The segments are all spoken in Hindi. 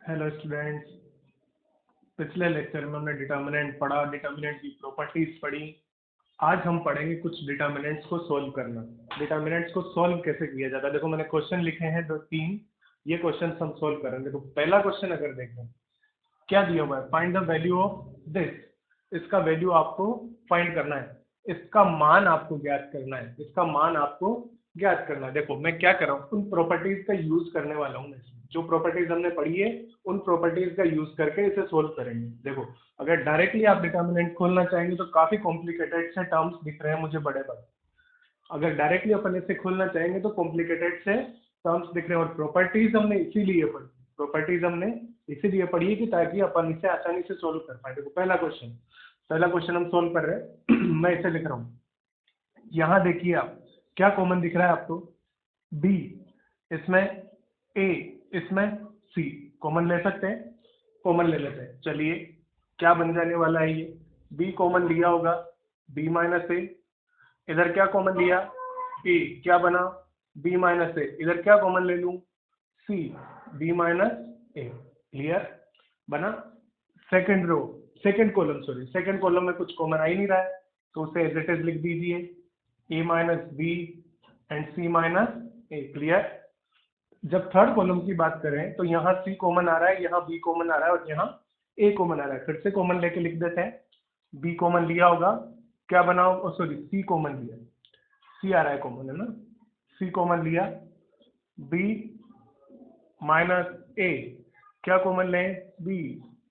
Hello students. पिछले लेक्चर में हमने डिटर्मिनेंट पढ़ा, डिटर्मिनेंट की प्रॉपर्टीज पढ़ी। आज हम पढ़ेंगे कुछ डिटर्मिनेंट्स को सॉल्व करना। डिटर्मिनेंट्स को सॉल्व कैसे किया जाता है, देखो मैंने क्वेश्चन लिखे हैं दो तीन। ये क्वेश्चन हम सॉल्व करेंगे। देखो पहला क्वेश्चन अगर देखें, क्या दिया हुआ है, find the value of this. इसका वैल्यू आपको फाइंड करना है, इसका मान आपको ज्ञात करना है, इसका मान आपको ज्ञात करना है। देखो मैं क्या कर रहा हूँ, उन प्रॉपर्टीज का यूज करने वाला हूँ। मैं जो प्रॉपर्टीज हमने पढ़ी है उन प्रॉपर्टीज का यूज करके इसे सोल्व करेंगे। देखो अगर डायरेक्टली आप डिटर्मिनेंट खोलना चाहेंगे तो काफी कॉम्प्लिकेटेड से टर्म्स दिख रहे हैं मुझे बड़े बड़े। अगर डायरेक्टली अपन इसे खोलना चाहेंगे तो कॉम्प्लिकेटेड से टर्म्स दिख रहे हैं। और प्रॉपर्टीज हमने इसीलिए पढ़ी, प्रॉपर्टीज हमने इसीलिए पढ़ी है कि ताकि अपन इसे आसानी से सोल्व कर पाए। देखो पहला क्वेश्चन हम सोल्व कर रहे हैं। मैं इसे लिख रहा हूँ। यहाँ देखिए आप, क्या कॉमन दिख रहा है आपको, बी, इसमें ए, इसमें सी। कॉमन ले सकते हैं, कॉमन ले लेते हैं। चलिए क्या बन जाने वाला है, ये बी कॉमन लिया होगा, बी माइनस ए। इधर क्या कॉमन लिया, ए, क्या बना, बी माइनस ए। इधर क्या कॉमन ले लूं, C, B minus A. Clear बना। Second row, second column, sorry second column में कुछ कॉमन आ ही नहीं रहा है, तो उसे एज इट इज लिख दीजिए, A minus B and C minus A. Clear. जब थर्ड कॉलम की बात करें तो यहाँ सी कॉमन आ रहा है, यहाँ बी कॉमन आ रहा है और यहाँ ए कॉमन आ रहा है। फिर से कॉमन लेके लिख देते हैं। बी कॉमन लिया होगा, क्या बना, सॉरी सी कॉमन लिया, सी आ रहा है कॉमन, है ना। सी कॉमन लिया, बी माइनस ए, क्या कॉमन लें, बी,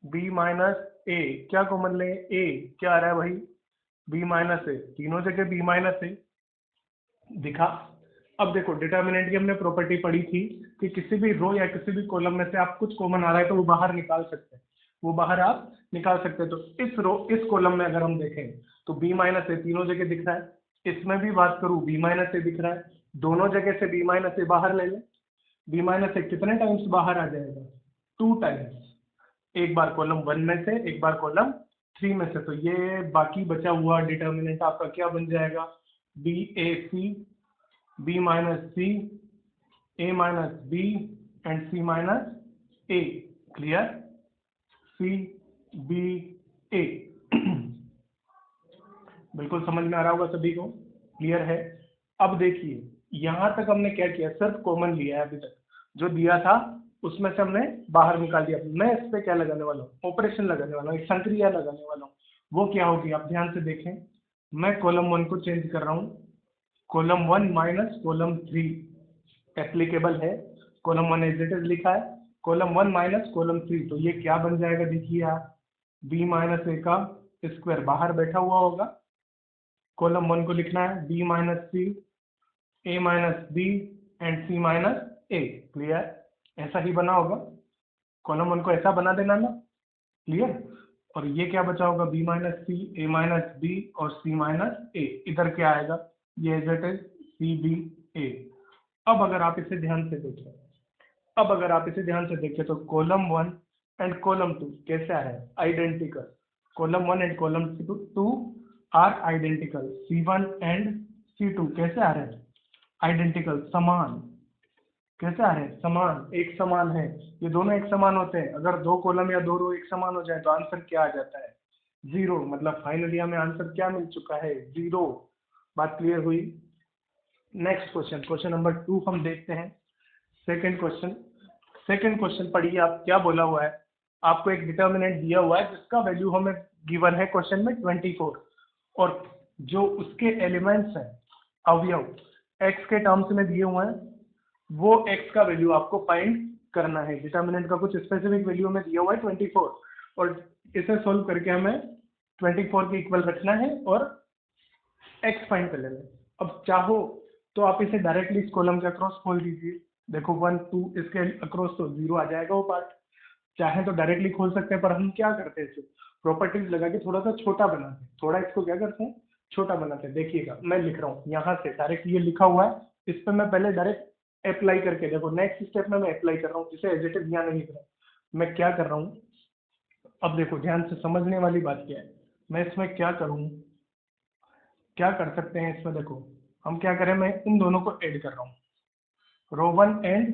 बी माइनस ए, क्या कॉमन लें, ए, क्या आ रहा है भाई, बी माइनस ए। तीनों जगह बी माइनस ए दिखा। अब देखो डिटर्मिनेंट की हमने प्रॉपर्टी पढ़ी थी कि किसी भी रो या किसी भी कॉलम में से आप कुछ कॉमन आ रहा है तो वो बाहर निकाल सकते हैं, वो बाहर आप निकाल सकते हैं। तो इस रो, इस कॉलम में अगर हम देखें तो बी माइनस ए तीनों जगह दिख रहा है। इसमें भी बात करूं, बी माइनस ए दिख रहा है, दोनों जगह से बी माइनस ए बाहर ले लें। बी माइनस ए कितने टाइम्स बाहर आ जाएगा, 2 टाइम्स। एक बार कॉलम 1 में से, एक बार कॉलम 3 में से। तो ये बाकी बचा हुआ डिटर्मिनेंट आपका क्या बन जाएगा, B A C, B minus C, A minus B and C minus A. Clear, C B A. बिल्कुल समझ में आ रहा होगा सभी को, क्लियर है। अब देखिए यहां तक हमने क्या किया, सिर्फ कॉमन लिया है अभी तक, जो दिया था उसमें से हमने बाहर निकाल दिया। मैं इस पे क्या लगाने वाला हूँ, ऑपरेशन लगाने वाला हूँ, एक संक्रिया लगाने वाला हूँ। वो क्या होगी आप ध्यान से देखें। मैं कॉलम 1 को चेंज कर रहा हूँ, कॉलम 1 माइनस कॉलम 3 एप्लीकेबल है। कॉलम 1 एज इट इज लिखा है, कॉलम 1 माइनस कॉलम 3, तो ये क्या बन जाएगा देखिए आप, बी माइनस ए का स्क्वायर बाहर बैठा हुआ होगा। कॉलम 1 को लिखना है B minus C, A minus B and C minus A. Clear, ऐसा ही बना होगा। कॉलम 1 को ऐसा बना देना ना, क्लियर। और ये क्या बचा होगा, B minus C, A minus B और सी माइनस ए। इधर क्या आएगा, ये as it is C B A. अब अगर आप इसे ध्यान से देखें, अब अगर आप इसे ध्यान से देखें तो कॉलम 1 एंड कॉलम 2 कैसा है, identical. Column 1 and column 2 are identical. C1 and C2 कैसे आ रहे हैं, आइडेंटिकल, समान। कैसे आ रहे हैं, समान, एक समान है। ये दोनों एक समान होते हैं। अगर दो कॉलम या दो रो एक समान हो जाए तो आंसर क्या आ जाता है, 0। मतलब फाइनली हमें आंसर क्या मिल चुका है, 0। बात क्लियर हुई। नेक्स्ट क्वेश्चन, क्वेश्चन नंबर 2 हम देखते हैं। सेकंड क्वेश्चन, सेकंड क्वेश्चन पढ़िए आप, क्या बोला हुआ है। आपको एक डिटर्मिनेंट दिया हुआ है जिसका वैल्यू हमें गिवन है क्वेश्चन में 24, और जो उसके एलिमेंट्स हैं, अवयव, एक्स के टर्म्स में दिए हुए हैं, वो एक्स का वैल्यू आपको फाइंड करना है। डिटर्मिनेंट का कुछ स्पेसिफिक वैल्यू में दिया हुआ है 24, और इसे सोल्व करके हमें 24 के इक्वल रखना है और एक्स फाइंड कर लेना है। अब चाहो तो आप इसे डायरेक्टली इस कॉलम के अक्रॉस खोल दीजिए। देखो 1 2 इसके अक्रॉस तो 0 आ जाएगा वो पार्ट। चाहे तो डायरेक्टली खोल सकते हैं, पर हम क्या करते हैं, इसे प्रॉपर्टीज लगा के थोड़ा सा छोटा बनाते हैं, थोड़ा इसको क्या करते हैं, छोटा बनाते हैं। देखिएगा मैं लिख रहा हूँ यहाँ से डायरेक्ट, ये लिखा हुआ है, इस पर मैं पहले डायरेक्ट अप्लाई करके, देखो नेक्स्ट स्टेप में मैं अप्लाई कर रहा हूँ, इसे एज इट इज यहाँ नहीं लिख रहा हूँ। मैं क्या कर रहा हूँ, अब देखो ध्यान से समझने वाली बात क्या है। मैं इसमें क्या करूँ, क्या कर सकते हैं इसमें, देखो हम क्या करें, मैं इन दोनों को ऐड कर रहा हूँ, रो 1 एंड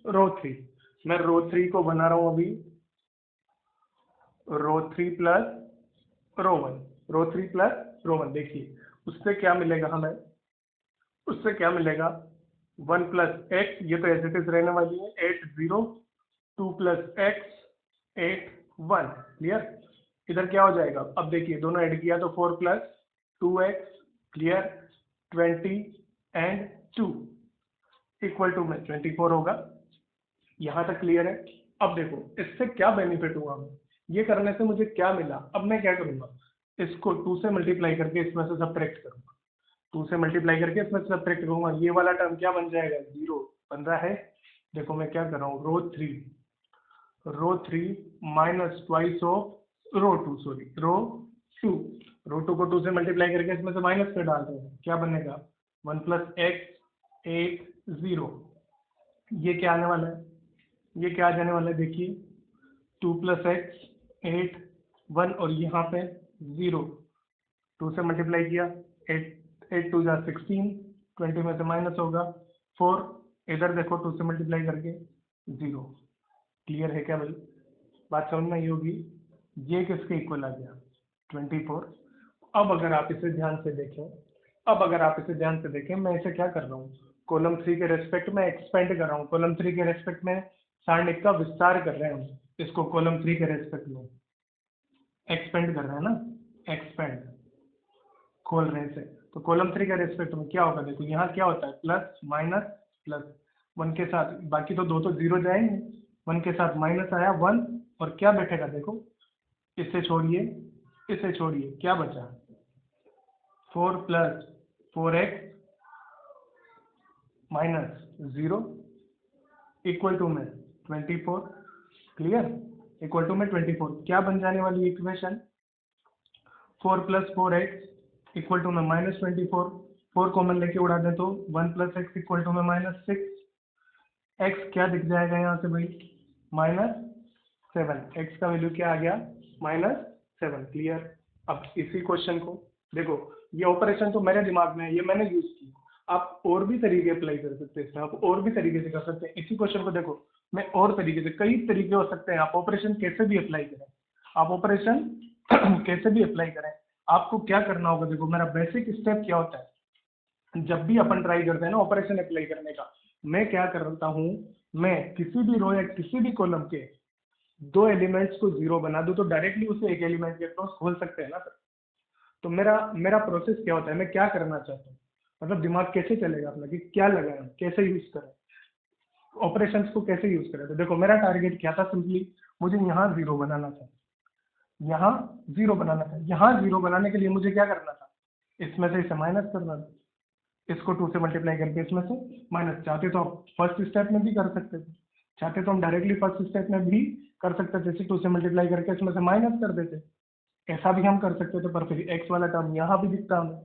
रो 3। मैं रो 3 को बना रहा हूँ अभी, रो 3 प्लस रो 1, रो 3 प्लस रो 1। देखिए उससे क्या मिलेगा हमें, उससे क्या मिलेगा, 1 प्लस एक्स, ये तो एज इट इज रहने वाली है, 8 0, 2 प्लस एक्स 8 1। क्लियर। इधर क्या हो जाएगा, अब देखिए दोनों ऐड किया तो 4 plus 2x, clear, 20 and 2 equal to में 24 होगा। यहाँ तक क्लियर है। अब देखो इससे क्या बेनिफिट हुआ हमें, ये करने से मुझे क्या मिला। अब मैं क्या करूंगा, इसको 2 से मल्टीप्लाई करके इसमें से सब्ट्रैक्ट करूंगा, 2 से मल्टीप्लाई करके इसमें से सब्ट्रैक्ट करूंगा, ये वाला टर्म क्या बन जाएगा, 0 बन रहा है। देखो मैं क्या कर रहा हूँ, row 3 minus twice of row 2, sorry row 2 को 2 से मल्टीप्लाई करके इसमें से माइनस कर डाल रहे हैं, क्या बनेगा, 1 प्लस एक्स 8 0। ये क्या आने वाला है, ये क्या आ जाने वाला है, देखिए 2 प्लस एक्स 8 1, और यहाँ पे 0, 2 से मल्टीप्लाई किया, 8 2 जा 16, 20 में से माइनस होगा 4, इधर देखो 2 से मल्टीप्लाई करके 0। क्लियर है क्या भाई, बात समझ में आई होगी। ये किसके इक्वल आ गया, 24। अब अगर आप इसे ध्यान से देखें, अब अगर आप इसे ध्यान से देखें, मैं इसे क्या कर रहा हूँ, कॉलम 3 के रेस्पेक्ट में एक्सपेंड कर रहा हूँ, कॉलम 3 के रेस्पेक्ट में सारणिक का विस्तार कर रहे हैं हम, इसको कॉलम 3 के रेस्पेक्ट में एक्सपेंड कर रहे हैं ना, एक्सपेंड खोल रहे हैं इसे, तो कॉलम 3 के रेस्पेक्ट में क्या होगा, देखो यहाँ क्या होता है, प्लस माइनस प्लस, 1 के साथ, बाकी तो दो तो 0 जाएंगे, 1 के साथ माइनस आया 1, और क्या बैठेगा देखो, इसे छोड़िए, इसे छोड़िए, क्या बचा, 4 plus 4x minus 0 equal to में 24। क्लियर, इक्वल टू में 24 क्या बन जाने वाली equation, 4 plus 4x equal to में माइनस 24, 4 कॉमन लेके उड़ा दें तो 1 प्लस एक्स इक्वल टू में माइनस 6, एक्स क्या दिख जाएगा यहाँ से भाई, -7, एक्स का वैल्यू क्या आ गया, -7। क्लियर। अब इसी क्वेश्चन को देखो, ये ऑपरेशन तो मेरे दिमाग में है, ये मैंने यूज की, आप और भी तरीके अप्लाई कर सकते हैं, आप और भी तरीके से कर सकते हैं। इसी क्वेश्चन को देखो मैं और तरीके से, कई तरीके हो सकते हैं, आप ऑपरेशन कैसे भी अप्लाई करें, आप ऑपरेशन कैसे भी अप्लाई करें। आपको क्या करना होगा, देखो मेरा बेसिक स्टेप क्या होता है, जब भी अपन ट्राई करते हैं ना ऑपरेशन अप्लाई करने का, मैं क्या करता हूँ, मैं किसी भी रो या किसी भी कॉलम के 2 एलिमेंट्स को 0 बना दूं तो डायरेक्टली उसे एक एलिमेंट के क्रॉस खोल सकते हैं ना सर। तो मेरा मेरा प्रोसेस क्या होता है, मैं क्या करना चाहता हूँ, मतलब दिमाग कैसे चलेगा अपना कि क्या लगाएं, कैसे यूज करें, ऑपरेशंस को कैसे यूज करें। तो देखो मेरा टारगेट क्या था, सिंपली मुझे यहाँ 0 बनाना था, यहाँ 0 बनाना था, यहाँ 0 बनाने के लिए मुझे क्या करना था, इसमें से इसे माइनस करना था, इसको 2 से मल्टीप्लाई करके इसमें से माइनस। चाहते तो आप फर्स्ट स्टेप में भी कर सकते थे, चाहते तो हम डायरेक्टली फर्स्ट स्टेप में भी कर सकते थे, जैसे 2 से मल्टीप्लाई करके इसमें से माइनस कर देते, ऐसा भी हम कर सकते थे, पर फिर एक्स वाला टर्म यहाँ भी दिखता हमें,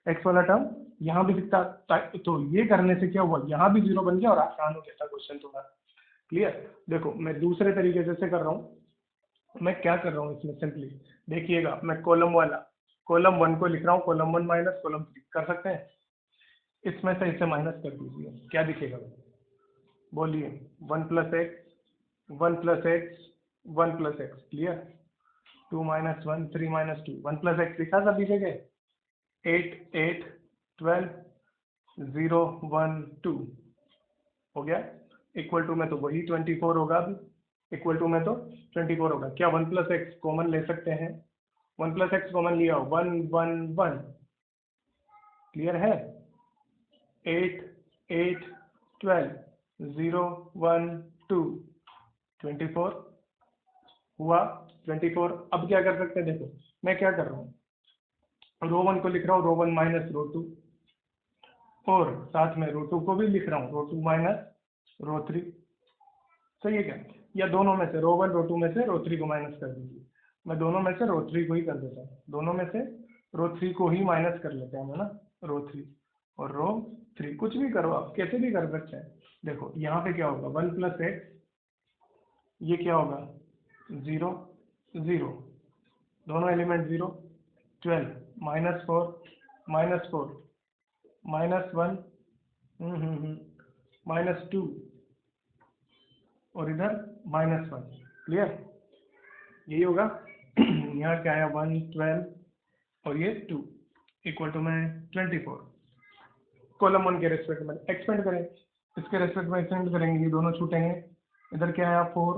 एक्स वाला टर्म यहाँ भी दिखता, तो ये करने से क्या हुआ, यहाँ भी 0 बन गया और आसान हो गया था क्वेश्चन थोड़ा। क्लियर। देखो मैं दूसरे तरीके से कर रहा हूँ, मैं क्या कर रहा हूँ इसमें, सिंपली देखिएगा, मैं कॉलम 1 को लिख रहा हूँ, कॉलम 1 माइनस कॉलम 3 कर सकते हैं, इसमें से इसे माइनस कर दीजिए, क्या दिखेगा बोलिए, 1 plus x 1 plus x 1 plus x, clear, 2 minus 1 3 minus 2, 1 plus x लिखा सभी जगह, 8 8 12 0 1 2 हो गया, इक्वल टू में तो वही 24 होगा, अभी इक्वल टू में तो 24 होगा, क्या 1 प्लस एक्स कॉमन ले सकते हैं, 1 प्लस एक्स कॉमन लिया 1 1 1, क्लियर है, 8 8 12 0 1 2 24 हुआ 24। अब क्या कर सकते हैं, देखो मैं क्या कर रहा हूँ, रो 1 को लिख रहा हूँ रो 1 माइनस रो 2, और साथ में रो 2 को भी लिख रहा हूँ रो 2 माइनस रो 3, सही है क्या, या दोनों में से रो 1 रो 2 में से रो 3 को माइनस कर दीजिए, मैं दोनों में से रो 3 को ही कर देता हूँ, दोनों में से रो 3 को ही माइनस कर लेते हैं, है ना, रो 3 और रो 3, कुछ भी करो आप, कैसे भी कर सकते हैं। देखो यहाँ पे क्या होगा, 1 प्लस एक्स, ये क्या होगा 0 0, दोनों एलिमेंट 0, 12 -4 -1 -2 और इधर -1। क्लियर? यही होगा। यहाँ क्या है 1 12 और ये 2 इक्वल टू में 24। कॉलम 1 के रेस्पेक्ट में एक्सपेंड करें, इसके रेस्पेक्ट में एक्सपेंड करेंगे, ये दोनों छूटेंगे। इधर क्या आया 4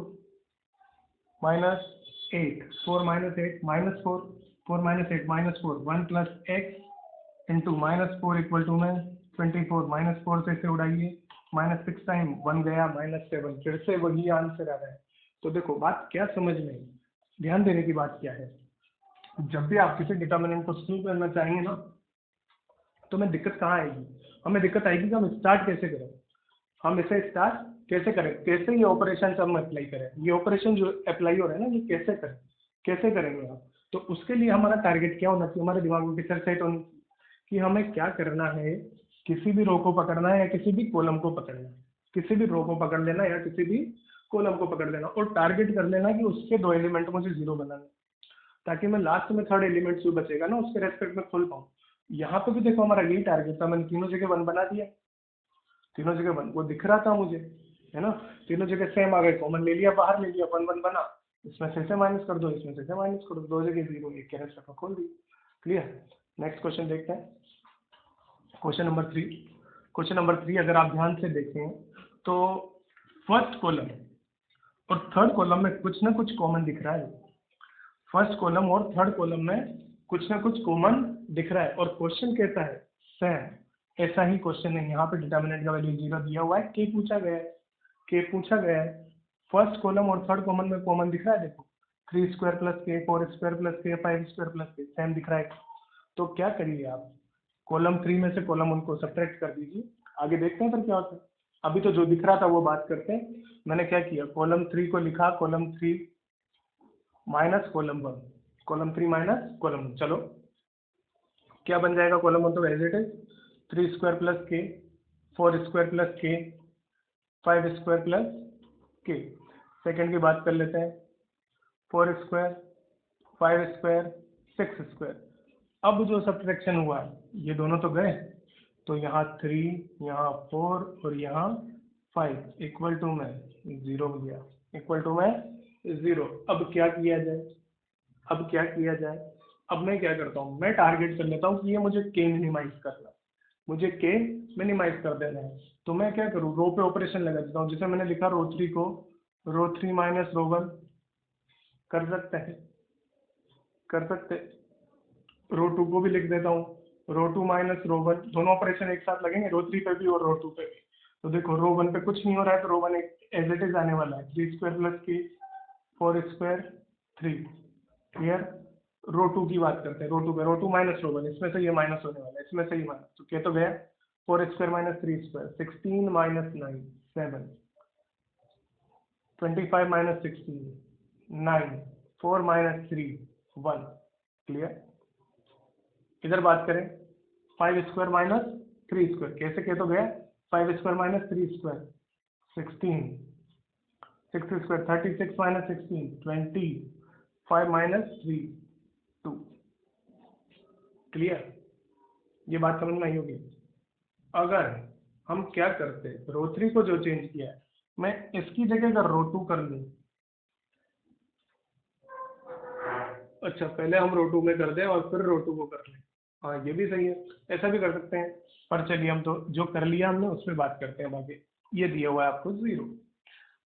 -8, 4 -8 -4, 4 -8 -4, 1 + x इंटू -4 इक्वल टू में 24। -4 से इसे उड़ाइए, -6 टाइम 1 गया -7, फिर से वही आंसर आ रहा है। तो देखो बात क्या समझ में आई, ध्यान देने की बात क्या है, जब भी आप किसी डिटर्मिनेंट को सॉल्व करना चाहेंगे ना, तो हमें दिक्कत कहाँ आएगी? हमें दिक्कत आएगी कि हम स्टार्ट कैसे करें, हम इसे स्टार्ट कैसे करें, कैसे ये ऑपरेशन हम अप्लाई करें, ये ऑपरेशन जो अप्लाई हो रहा है ना, ये कैसे करें, कैसे करेंगे आप? तो उसके लिए हमारा टारगेट क्या होना चाहिए, हमारे दिमाग में पिक्चर सेट होनी चाहिए कि हमें क्या करना है। किसी भी रो को पकड़ना है या किसी भी कॉलम को पकड़ना है, किसी भी रो को पकड़ लेना या किसी भी कॉलम को पकड़ लेना, और टारगेट कर लेना कि उसके 2 एलिमेंट मुझे 0 बनाना है, ताकि मैं लास्ट में थर्ड एलिमेंट जो बचेगा ना उसके रेस्पेक्ट में खोल पाऊँ। यहाँ पे भी देखो हमारा यही टारगेट था, मैंने तीनों जगह 1 बना दिया, तीनों जगह 1 वो दिख रहा था मुझे, है ना। तीनों जगह सेम आ गए, कॉमन ले लिया, बाहर ले लिया, 1 1 बना, इसमें से माइनस कर दो, इसमें से माइनस कर दो, दो जगह 0, एक के रेस्पेक्ट में खोल दी। क्लियर? नेक्स्ट क्वेश्चन देखते हैं, क्वेश्चन नंबर 3। क्वेश्चन नंबर 3 अगर आप ध्यान से देखें तो फर्स्ट कॉलम और थर्ड कॉलम में कुछ ना कुछ कॉमन दिख रहा है। फर्स्ट कॉलम और थर्ड कॉलम में कुछ ना कुछ कॉमन दिख रहा है, और क्वेश्चन कैसा है, सेम ऐसा ही क्वेश्चन है। यहाँ पे डिटर्मिनेंट का वैल्यू 0 दिया हुआ है, के पूछा गया है, के पूछा गया है। फर्स्ट कॉलम और थर्ड कॉलम में कॉमन दिख रहा है, देखो 3 स्क्वायर प्लस के, 4 स्क्वायर प्लस के, 5 स्क्वायर प्लस के, सेम दिख रहा है। तो क्या करिए आप, कॉलम 3 में से कॉलम उनको सब्ट्रैक्ट कर दीजिए, आगे देखते हैं फिर क्या होता है। अभी तो जो दिख रहा था वो बात करते हैं। मैंने क्या किया, कॉलम 3 को लिखा column 3 minus column 1, column 3 minus column 1। चलो क्या बन जाएगा, कॉलम 1 तो as it is 3 square plus के, 4 स्क्वायर प्लस के, 5 स्क्वायर प्लस के। सेकंड की बात कर लेते हैं, 4 स्क्वायर, 5 स्क्वायर, 6 स्क्वायर। अब जो सब्ट्रैक्शन हुआ ये दोनों तो गए, तो यहाँ 3, यहाँ 4 और यहाँ 5 इक्वल टू में 0 गया, इक्वल टू में 0। अब क्या किया जाए, अब क्या किया जाए, अब मैं क्या करता हूँ, मैं टारगेट कर लेता हूँ कि ये मुझे के मिनिमाइज करना है, मुझे के मिनिमाइज कर देना है। तो मैं क्या करूँ, रो पे ऑपरेशन लगा देता हूँ, जैसे मैंने लिखा रो 3 को रो 3 माइनस रो 1 कर सकते हैं, कर सकते। रो 2 को भी लिख देता हूँ रो 2 माइनस रो 1, दोनों ऑपरेशन एक साथ लगेंगे, रो 3 पे भी और रो 2 पे भी। तो देखो रो 1 पे कुछ नहीं हो रहा है, तो रो 1 एज इट इज आने वाला है, 3 स्क्वायर प्लस की 4 स्क्वायर 3। क्लियर? रो 2 की बात करते हैं, रो 2 पे रो 2 माइनस रो 1, इसमें से ये माइनस होने वाला है, इसमें से ये माइनस, तो क्या तो गया 4 square minus 3 square, 16 minus 9 7, 25 minus 16 9, 4 minus 3 1। Clear? इधर बात करें 5 स्क्वायर माइनस 3 स्क्वायर, कैसे कह तो गया 5 square minus 3 square 16, 6 square 36 minus 16 20, 5 minus 3 2। Clear? ये बात समझ में आई होगी। अगर हम क्या करते, रो 3 को जो चेंज किया है, मैं इसकी जगह अगर रो 2 कर लूँ, अच्छा पहले हम रो 2 में कर दें और फिर रो 2 को कर लें, हाँ ये भी सही है, ऐसा भी कर सकते हैं। पर चलिए हम तो जो कर लिया हमने उस पर बात करते हैं आगे। ये दिया हुआ है आपको 0।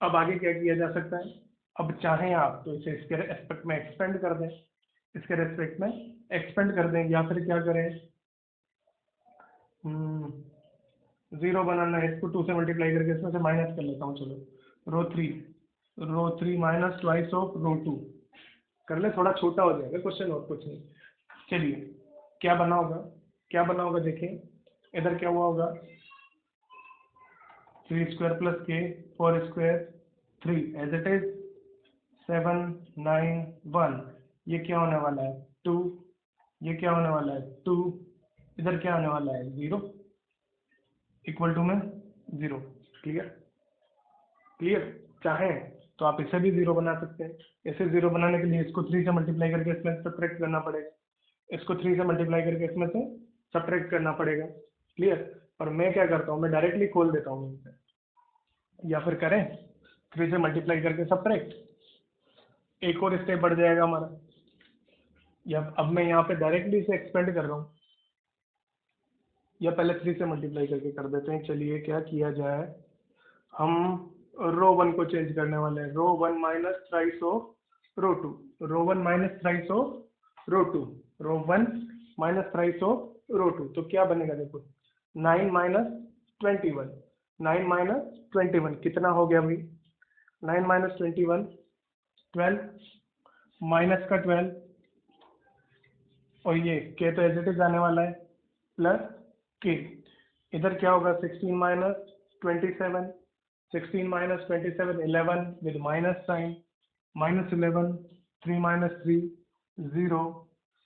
अब आगे क्या किया जा सकता है, अब चाहें आप तो इसे इसके रेस्पेक्ट में एक्सपेंड कर दें, इसके रेस्पेक्ट में एक्सपेंड कर दें, या फिर क्या करें, 0 बनाना है, इसको 2 से मल्टीप्लाई करके इसमें से माइनस कर लेता हूँ। चलो रो 3 माइनस ट्वाइस ऑफ रो 2 कर ले, थोड़ा छोटा हो जाएगा क्वेश्चन और कुछ नहीं। चलिए क्या बना होगा, क्या बना होगा देखिए, इधर क्या हुआ होगा 3 स्क्वायर प्लस के, 4 स्क्वायर 3 एज इट इज 7 9 1, ये क्या होने वाला है 2, ये क्या होने वाला है 2, इधर क्या आने वाला है 0 इक्वल टू में 0। क्लियर? क्लियर? चाहे तो आप इसे भी 0 बना सकते हैं, इसे 0 बनाने के लिए इसको 3 से मल्टीप्लाई करके इसमें सब्ट्रैक्ट करना पड़ेगा, इसको 3 से मल्टीप्लाई करके इसमें से सब्ट्रैक्ट करना पड़ेगा। क्लियर? और मैं क्या करता हूँ, मैं डायरेक्टली खोल देता हूँ इनसे, या फिर करें 3 से मल्टीप्लाई करके सब्ट्रैक्ट, एक और स्टेप बढ़ जाएगा हमारा। या अब मैं यहाँ पे डायरेक्टली इसे एक्सपेंड कर रहा हूँ, या पहले 3 से मल्टीप्लाई करके कर देते हैं। चलिए क्या किया जाए, हम रो 1 को चेंज करने वाले हैं। Row 1 minus thrice of row 2, row 1 minus thrice of row 2, row 1 minus thrice of row 2। तो क्या बनेगा देखो, 9 माइनस 21, 9 माइनस 21 कितना हो गया भाई, 9 माइनस 21 12, माइनस का 12, और ये के तो एज इट इज आने वाला है, प्लस के। इधर क्या होगा, 16 minus 27, 16 minus 27 11 with minus sign, minus 11, 3 minus 3 0,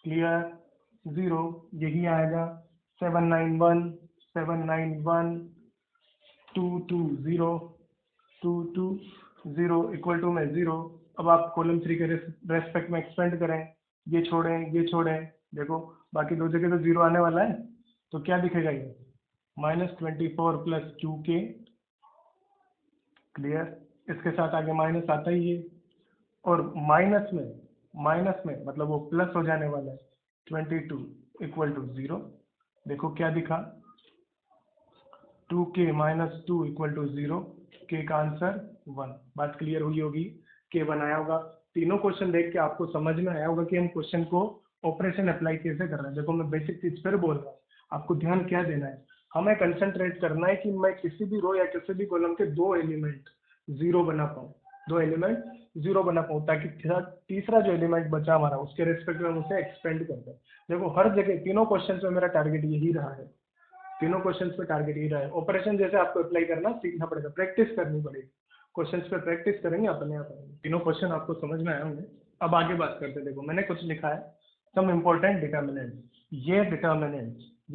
clear 0, यही आएगा। 791 791 220 220 इक्वल टू में 0। अब आप कॉलम 3 के रेस्पेक्ट में एक्सपेंड करें, ये छोड़ें ये छोड़ें, देखो बाकी दो जगह तो 0 आने वाला है, तो क्या दिखेगा ये, -24 प्लस 2k, क्लियर। इसके साथ आगे माइनस आता ही है, और माइनस में मतलब वो प्लस हो जाने वाला है, 22 इक्वल टू 0। देखो क्या दिखा, 2k माइनस 2 इक्वल टू 0, के का आंसर 1। बात क्लियर हुई होगी, के बनाया होगा। तीनों क्वेश्चन देख के आपको समझ में आया होगा कि हम क्वेश्चन को ऑपरेशन अप्लाई कैसे कर रहे हैं। देखो मैं बेसिक चीज पर बोल रहा हूँ, आपको ध्यान क्या देना है, हमें कंसंट्रेट करना है कि मैं किसी भी रो या किसी भी कॉलम के 2 एलिमेंट 0 बना पाऊँ, 2 एलिमेंट 0 बना पाऊँ, ताकि तीसरा जो एलिमेंट बचा हमारा उसके रेस्पेक्ट में हम उसे एक्सपेंड कर दें। देखो हर जगह तीनों क्वेश्चन में मेरा टारगेट यही रहा है, तीनों क्वेश्चंस पे टारगेट ही रहा है। ऑपरेशन जैसे आपको अप्लाई करना सीखना पड़ेगा, प्रैक्टिस करनी पड़ेगी, क्वेश्चंस पे प्रैक्टिस करेंगे अपने आप आएंगे। तीनों क्वेश्चन आपको समझ में आए होंगे। अब आगे बात करते हैं, देखो मैंने कुछ लिखा है, सम इम्पोर्टेंट डिटर्मिनेंट्स। ये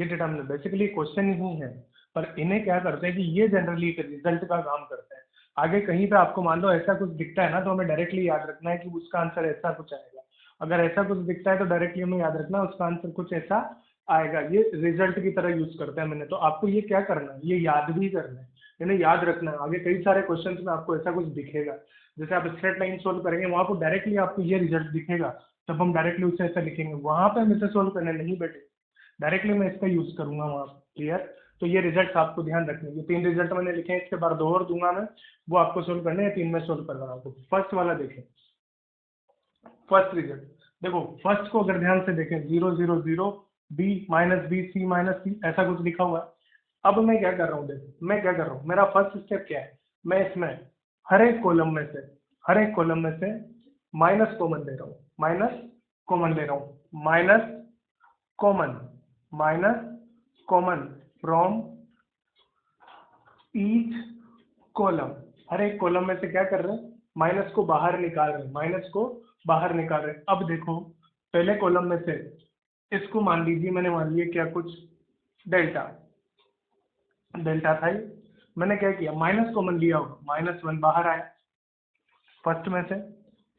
डिटर्मिनेंट बेसिकली क्वेश्चन ही है, पर इन्हें क्या करते हैं कि ये जनरली एक रिजल्ट का काम करते हैं। आगे कहीं पे आपको मान लो ऐसा कुछ दिखता है ना, तो हमें डायरेक्टली याद रखना है कि उसका आंसर ऐसा कुछ आएगा। अगर ऐसा कुछ दिखता है तो डायरेक्टली हमें याद रखना है उसका आंसर कुछ ऐसा आएगा। ये रिजल्ट की तरह यूज करते हैं मैंने, तो आपको ये क्या करना है, ये याद भी करना है, इन्हें याद रखना है। आगे कई सारे क्वेश्चंस में आपको ऐसा कुछ दिखेगा, जैसे आप स्ट्रेट लाइन सोल्व करेंगे वहां पर डायरेक्टली आपको ये रिजल्ट दिखेगा, तब हम डायरेक्टली उसे ऐसा लिखेंगे। वहां पे हम इसे सोल्व करने नहीं बैठे, डायरेक्टली मैं इसका यूज करूंगा वहां, क्लियर। तो ये रिजल्ट आपको ध्यान रखने, ये 3 रिजल्ट मैंने लिखे हैं, इसके बाद 2 और दूंगा मैं, वो आपको सोल्व करने हैं। 3 में सोल्व कर रहा हूँ। फर्स्ट वाला देखें, फर्स्ट रिजल्ट देखो, फर्स्ट को अगर ध्यान से देखें 0 0 0 B minus B C minus C ऐसा कुछ लिखा हुआ है। अब मैं क्या कर रहा हूँ, देखो मैं क्या कर रहा हूँ, मेरा फर्स्ट स्टेप क्या है, मैं इसमें हर एक कॉलम में से माइनस कॉमन ले रहा हूँ, minus common from each column. हर एक कॉलम में से क्या कर रहे हैं, माइनस को बाहर निकाल रहे हैं। अब देखो पहले कॉलम में से इसको मान लीजिए, मैंने मान लिया क्या कुछ डेल्टा था ये, मैंने क्या किया, माइनस कॉमन लिया होगा, -1 बाहर आया फर्स्ट में से,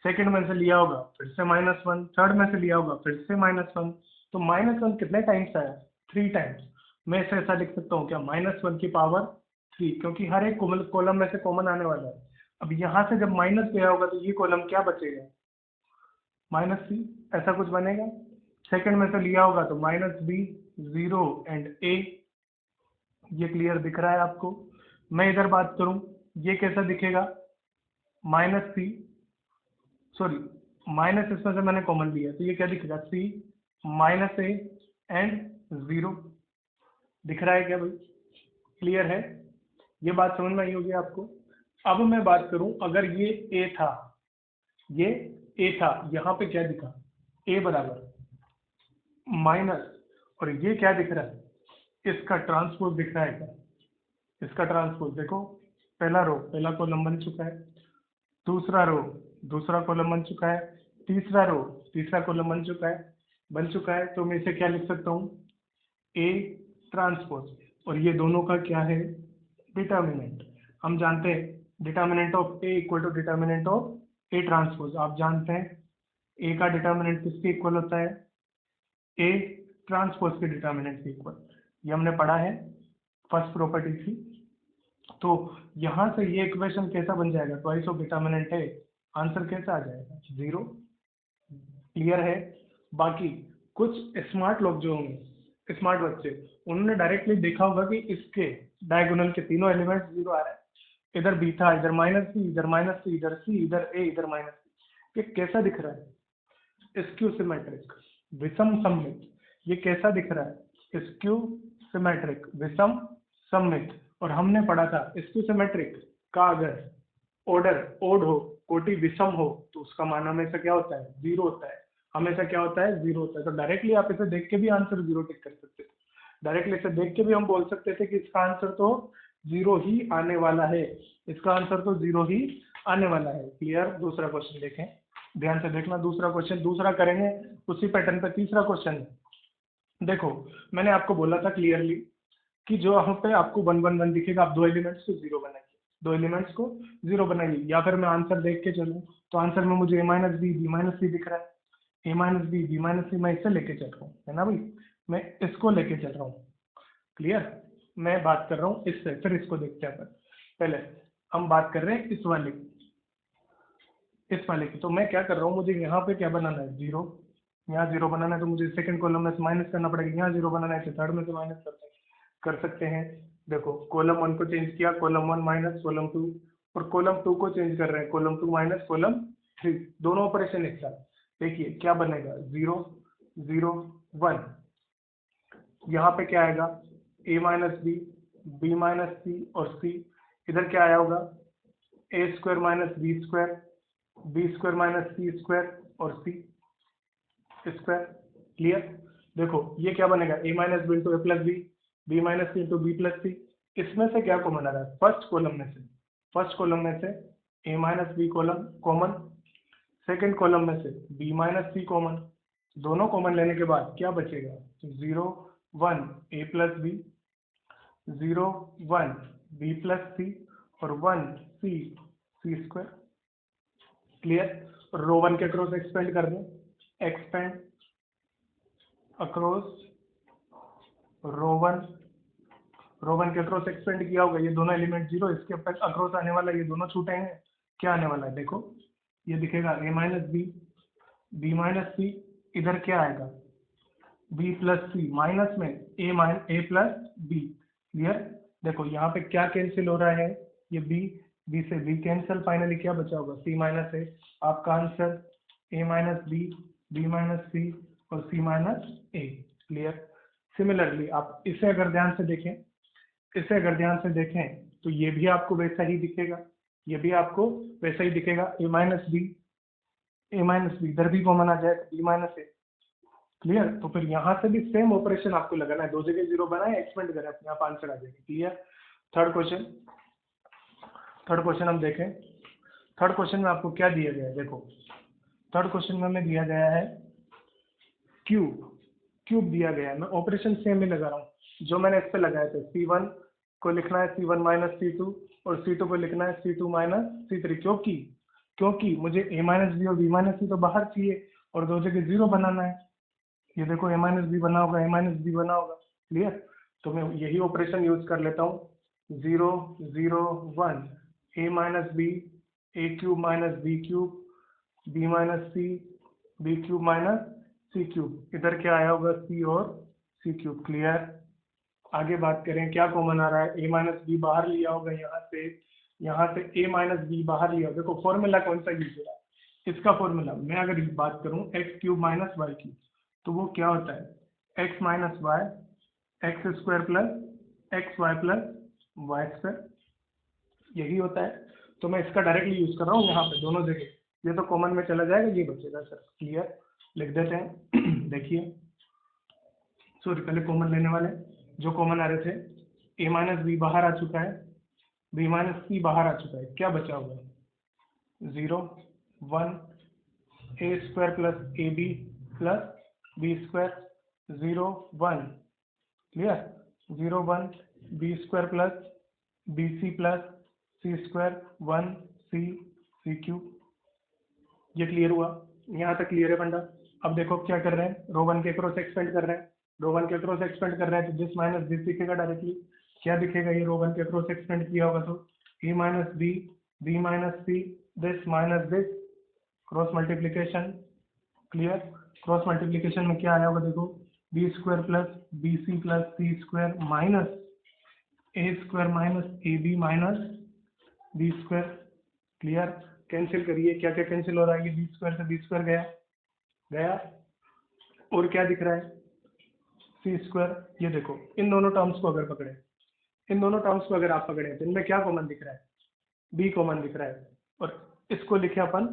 सेकंड में से लिया होगा फिर से -1, थर्ड में से लिया होगा फिर से -1। तो -1 कितने टाइम्स आया, 3 टाइम्स। मैं इसे ऐसा लिख सकता हूँ क्या, -1 की पावर 3, क्योंकि हर एक कॉलम में से कॉमन आने वाला है। अब यहाँ से जब माइनस गया होगा तो ये कॉलम क्या बचेगा, -3, ऐसा कुछ बनेगा। सेकंड में से लिया होगा तो -b 0 एंड a, ये क्लियर दिख रहा है आपको। मैं इधर बात करूं, ये कैसा दिखेगा, -c, सॉरी माइनस इसमें से मैंने कॉमन लिया, तो ये क्या दिखेगा, c -a एंड 0 दिख रहा है क्या भाई, क्लियर है, ये बात समझ में आई होगी आपको। अब मैं बात करूं, अगर ये a था, यहाँ पे क्या दिखा, a बराबर माइनस, और ये क्या दिख रहा है, इसका ट्रांसपोज दिख रहा है क्या, इसका ट्रांसपोज देखो, पहला कॉलम बन चुका है, दूसरा कॉलम बन चुका है, तीसरा कॉलम बन चुका है। तो मैं इसे क्या लिख सकता हूँ, ए ट्रांसपोज, और ये दोनों का क्या है, डिटर्मिनेंट। हम जानते हैं determinant of A equal to determinant of A transpose. आप जानते हैं ए का डिटर्मिनेंट किसके इक्वल होता है, ए ट्रांसपोज के डिटर्मिनेंट के इक्वल। ये हमने पढ़ा है, फर्स्ट प्रॉपर्टी थी। तो यहाँ से ये इक्वेशन कैसा बन जाएगा, ट्वाइस ऑफ डिटर्मिनेंट है, आंसर कैसा आ जाएगा, 0। क्लियर है। बाकी कुछ स्मार्ट लोग जो होंगे, स्मार्ट बच्चे, उन्होंने डायरेक्टली देखा होगा कि इसके डायगोनल के तीनों एलिमेंट्स 0 आ रहे हैं। इधर बी था, इधर माइनस बी, इधर माइनस सी, इधर सी, इधर ए, इधर माइनस सी। ये कैसा दिख रहा है, स्क्यू सिमेट्रिक, विषम सममित। ये कैसा दिख रहा है, स्क्यू सिमेट्रिक, विषम सममित। और हमने पढ़ा था स्क्यू सिमेट्रिक का अगर ऑर्डर ओड हो, कोटि विषम हो, तो उसका मान हमेशा क्या होता है, 0 होता है। हमेशा क्या होता है, 0 होता है। तो डायरेक्टली आप इसे देख के भी आंसर 0 टिक कर सकते थे। डायरेक्टली इसे देख के भी हम बोल सकते थे कि इसका आंसर तो 0 ही आने वाला है, इसका आंसर तो 0 ही आने वाला है। क्लियर। दूसरा क्वेश्चन देखें, ध्यान से देखना। दूसरा क्वेश्चन दूसरा करेंगे उसी पैटर्न पे। तीसरा क्वेश्चन देखो, मैंने आपको बोला था क्लियरली कि जो यहाँ पे आपको 1 1 1 दिखेगा, आप दो एलिमेंट्स को 0 बनाइए, दो एलिमेंट्स को 0 बनाइए। या फिर मैं आंसर देख के चलूँ, तो आंसर में मुझे a minus B, B minus C दिख रहा है। a minus B, B minus C, मैं इसे लेके चल रहा हूँ, है ना भाई, मैं इसको लेके चल रहा हूँ। क्लियर। मैं बात कर रहा हूँ इससे, फिर इसको देखते हैं अपन। पहले हम बात कर रहे हैं इस वाले की। तो मैं क्या कर रहा हूँ, मुझे यहाँ पे क्या बनाना है, 0। यहाँ 0 बनाना है, तो मुझे सेकंड कॉलम में से माइनस करना पड़ेगा। यहाँ 0 बनाना है, तो थर्ड में से माइनस कर सकते हैं। देखो, कॉलम 1 को चेंज किया, कॉलम 1 माइनस कॉलम 2, और कॉलम 2 को चेंज कर रहे हैं, कॉलम 2 माइनस कॉलम 3। दोनों ऑपरेशन एक साथ। देखिए क्या बनेगा, 0 0 1। यहाँ पे क्या आएगा, a minus B, B minus C और सी। इधर क्या आया होगा, A square minus B square minus C square और सी स्क्वायर। क्लियर। देखो ये क्या बनेगा, a minus B into A plus B minus C into B plus C. इसमें से क्या कॉमन आ रहा है, फर्स्ट कॉलम में से a minus B column common, second column में से b माइनस सी कॉमन। दोनों कॉमन लेने के बाद क्या बचेगा, 0 1 a plus B, 0 1 B plus C और 1 सी सी स्क्वायर। क्लियर। रो 1 के क्रॉस एक्सपेंड कर दें, एक्सपेंड अक्रॉस रो वन के अक्रॉस एक्सपेंड किया होगा, ये दोनों एलिमेंट 0, इसके अक्रॉस आने वाला ये दोनों छूटेंगे। क्या आने वाला है, देखो ये दिखेगा a minus B, B minus C. इधर क्या आएगा, बी प्लस सी, माइनस में ए प्लस बी। क्लियर। देखो यहाँ पे क्या कैंसिल हो रहा है, ये बी से बी कैंसिल, फाइनली क्या बचा होगा, सी माइनस ए। आपका answer A minus B minus C और C minus A. Clear. Similarly आप इसे अगर ध्यान से देखें, तो ये भी आपको वैसा ही दिखेगा, ये भी आपको वैसा ही दिखेगा। ए माइनस बी इधर भी कॉमन आ जाएगा, बी माइनस ए। क्लियर। तो फिर यहाँ से भी सेम ऑपरेशन आपको लगाना है, दो जगह 0 बनाए, एक्सपेंड करें, अपने आप आंसर आ जाएगा। क्लियर। थर्ड क्वेश्चन हम देखें। थर्ड क्वेश्चन में आपको क्या दिया गया है, देखो थर्ड क्वेश्चन में हमें दिया गया है क्यूब दिया गया है। मैं ऑपरेशन सेम ही लगा रहा हूँ जो मैंने इस पे लगाए थे। C1 को लिखना है C1 माइनस C2 और C2 को लिखना है C2 माइनस C3। क्योंकि मुझे a माइनस बी और b माइनस सी तो बाहर चाहिए और दो जगह 0 बनाना है। ये देखो a माइनस बी बना होगा, a माइनस बी बना होगा। क्लियर। तो मैं यही ऑपरेशन यूज कर लेता हूँ, 0 0 1 a minus B, A cube minus B cube, B minus C, B cube minus C cube. इधर क्या आया होगा, सी और सी क्यूब। क्लियर। आगे बात करें, क्या कॉमन आ रहा है, ए माइनस बी बाहर लिया होगा, यहाँ से ए माइनस बी बाहर लिया होगा। देखो फॉर्मूला कौन सा यूज हो रहा है, इसका फॉर्मूला मैं अगर बात करूँ X cube minus Y cube, तो वो क्या होता है, X minus Y X square plus X Y plus Y square, यही होता है। तो मैं इसका डायरेक्टली यूज कर रहा हूँ यहाँ पे दोनों जगह, ये तो कॉमन में चला जाएगा, ये बचेगा सर। क्लियर। लिख देते हैं देखिए, सॉरी पहले कॉमन लेने वाले, जो कॉमन आ रहे थे, ए माइनस बी बाहर आ चुका है, बी माइनस सी बाहर आ चुका है, क्या बचा होगा, 0 1 A square plus A B plus B square 0 1। Clear. 0 1 B square plus B C plus C square 1 C C cube. ये क्लियर हुआ, यहाँ तक क्लियर है बंदा। अब देखो क्या कर रहे हैं, रो 1 के क्रॉस एक्सपेंड कर रहे हैं, रो 1 के क्रॉस एक्सपेंड कर रहे हैं, तो दिस माइनस दिस दिखेगा डायरेक्टली। क्या दिखेगा, ये रो 1 के अक्रॉस एक्सटेंड किया होगा तो a minus B, B minus C, this minus this, cross multiplication. Clear. Cross multiplication में क्या आया होगा देखो, B square plus B C plus C square minus A square minus A B minus B square. Clear. Cancel करिए, क्या क्या कैंसिल हो रहा है, ये बी स्क्वायर से बी स्क्वायर गया गया, और क्या दिख रहा है, सी स्क्वायर। ये देखो इन दोनों टर्म्स को अगर पकड़े, इन दोनों टर्म्स को अगर आप पकड़े तो इनमें क्या कॉमन दिख रहा है, बी कॉमन दिख रहा है, और इसको लिखे अपन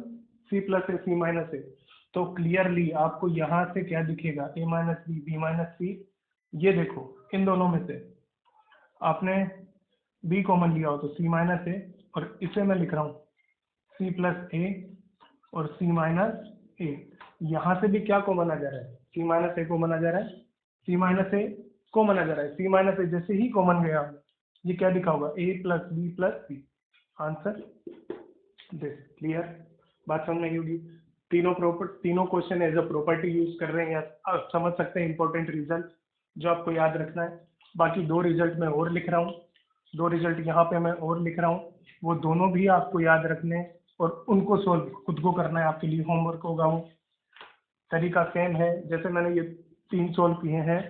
सी प्लस ए सी माइनस ए। तो क्लियरली आपको यहाँ से क्या दिखेगा, ए माइनस बी, बी माइनस सी। ये देखो इन दोनों में से आपने बी कॉमन लिया हो तो सी माइनस ए, और इसे मैं लिख रहा हूँ सी प्लस ए और सी माइनस ए। यहाँ से भी क्या कॉमन आ जा रहा है, सी माइनस ए कॉमन आ जा रहा है, सी माइनस ए कॉमन आ जा रहा है, सी माइनस ए जैसे ही कॉमन गया ये क्या दिखा होगा, A plus B plus C, answer this. Clear. बात समझ में आई होगी। तीनों question as a property use कर रहे हैं, आप समझ सकते हैं इंपॉर्टेंट रिजल्ट जो आपको याद रखना है। बाकी 2 रिजल्ट मैं और लिख रहा हूँ, 2 रिजल्ट यहाँ पे मैं और लिख रहा हूँ, वो दोनों भी आपको याद रखने हैं और उनको सोल्व खुद को करना है, आपके लिए होमवर्क होगा। वो तरीका सेम है जैसे मैंने ये 3 सोल्व किए हैं,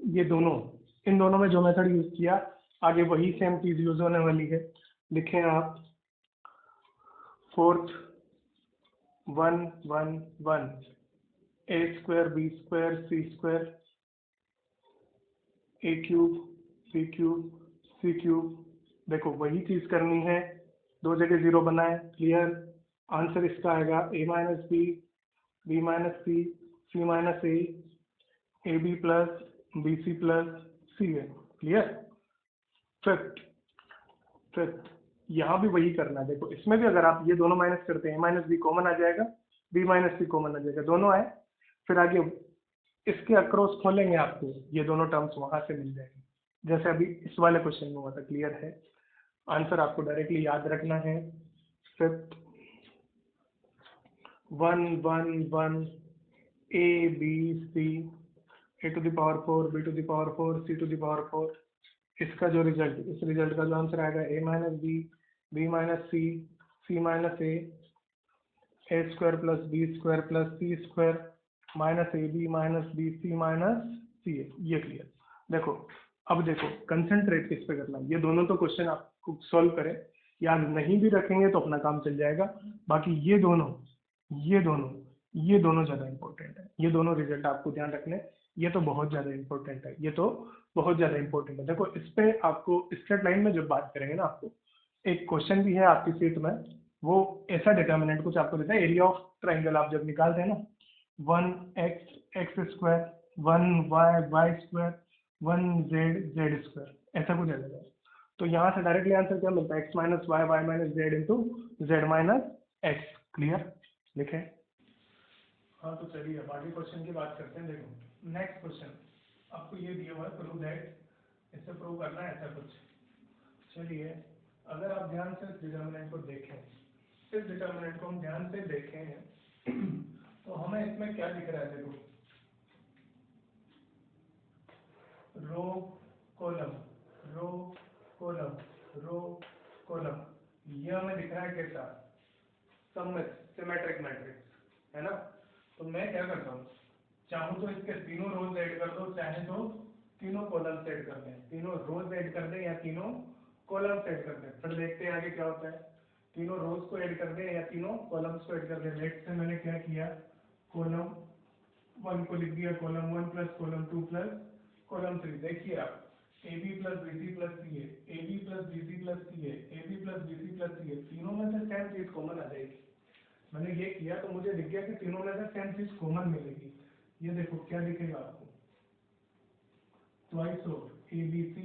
ये दोनों, इन दोनों में जो मेथड यूज किया आगे वही सेम चीज यूज होने वाली है। लिखें आप 4th 1 1 1 A square B square C square A cube B cube C cube. देखो वही चीज करनी है, 2 जगह 0 बनाए। क्लियर। आंसर इसका आएगा A minus B, B minus C, C minus A B plus B C plus C है। क्लियर। फिफ्थ, फिफ्थ यहाँ भी वही करना है। देखो इसमें भी अगर आप ये दोनों माइनस करते हैं, ए माइनस बी कॉमन आ जाएगा, बी माइनस सी कॉमन आ जाएगा, दोनों आए, फिर आगे इसके अक्रॉस खोलेंगे आपको ये दोनों टर्म्स वहां से मिल जाएंगे, जैसे अभी इस वाले क्वेश्चन में हुआ था। क्लियर है। आंसर आपको डायरेक्टली याद रखना है। Fifth 1 1 1 A B C, A to the power 4 B to the power 4 C to the power 4। इसका जो रिजल्ट, इस रिजल्ट का जो आंसर आएगा A minus B, B minus C minus A square plus B square plus C square minus A B minus B C minus C A. ये क्लियर। देखो अब देखो कंसंट्रेट किस पे करना है, ये दोनों तो क्वेश्चन आपको सॉल्व करें, याद नहीं भी रखेंगे तो अपना काम चल जाएगा। बाकी ये दोनों ज़्यादा इंपॉर्टेंट है, ये दोनों रिजल्ट आपको ध्यान रखने, ये तो बहुत ज़्यादा इंपॉर्टेंट है, ये तो बहुत ज़्यादा इंपॉर्टेंट है। देखो इस पे आपको स्ट्रेट लाइन में जब बात करेंगे ना, आपको एक क्वेश्चन भी है आपकी सीट में, वो ऐसा डिटर्मिनेंट कुछ आपको देता है, एरिया ऑफ ट्राइंगल आप जब निकालते हैं ना, 1x X square, 1y Y square, 1z Z square, ऐसा कुछ आ जाएगा। तो यहाँ से डायरेक्टली आंसर क्या मिलता है, x minus Y, Y minus Z into Z minus X. Clear. लिखें। हाँ तो चलिए अब आगे क्वेश्चन की बात करते हैं। देखो नेक्स्ट क्वेश्चन आपको ये दिया हुआ है, प्रूव दैट, इससे प्रूव करना है ऐसा कुछ। चलिए अगर आप ध्यान से इस डिटर्मिनेंट को देखें, इस डिटर्मिनेंट को हम ध्यान से देखें तो हमें इसमें क्या दिख रहा है, देखो row column row column row column, ये हमें दिख रहा है कैसा, सिमेट्रिक मैट्रिक्स है ना। तो मैं क्या करता हूँ, चाहूँ तो इसके तीनों रोज ऐड कर दो, चाहे तो तीनों कॉलम्स ऐड कर दें, तीनों रोज ऐड कर दें या तीनों कॉलम्स ऐड कर दें, फिर देखते हैं आगे क्या होता है। तीनों रोज को ऐड कर दें या तीनों कॉलम्स को ऐड कर दें। लेट से मैंने क्या किया, कॉलम 1 को लिख दिया column 1 plus column 2 plus column 3। देखिए आप A B plus B C plus C A B plus B C plus C A B plus B C plus C, तीनों में से सेम चीज कॉमन आ जाएगी। मैंने ये किया तो मुझे दिख गया कि तीनों में से सेम चीज कॉमन मिलेगी। ये देखो क्या दिखेगा आपको, twice of A B C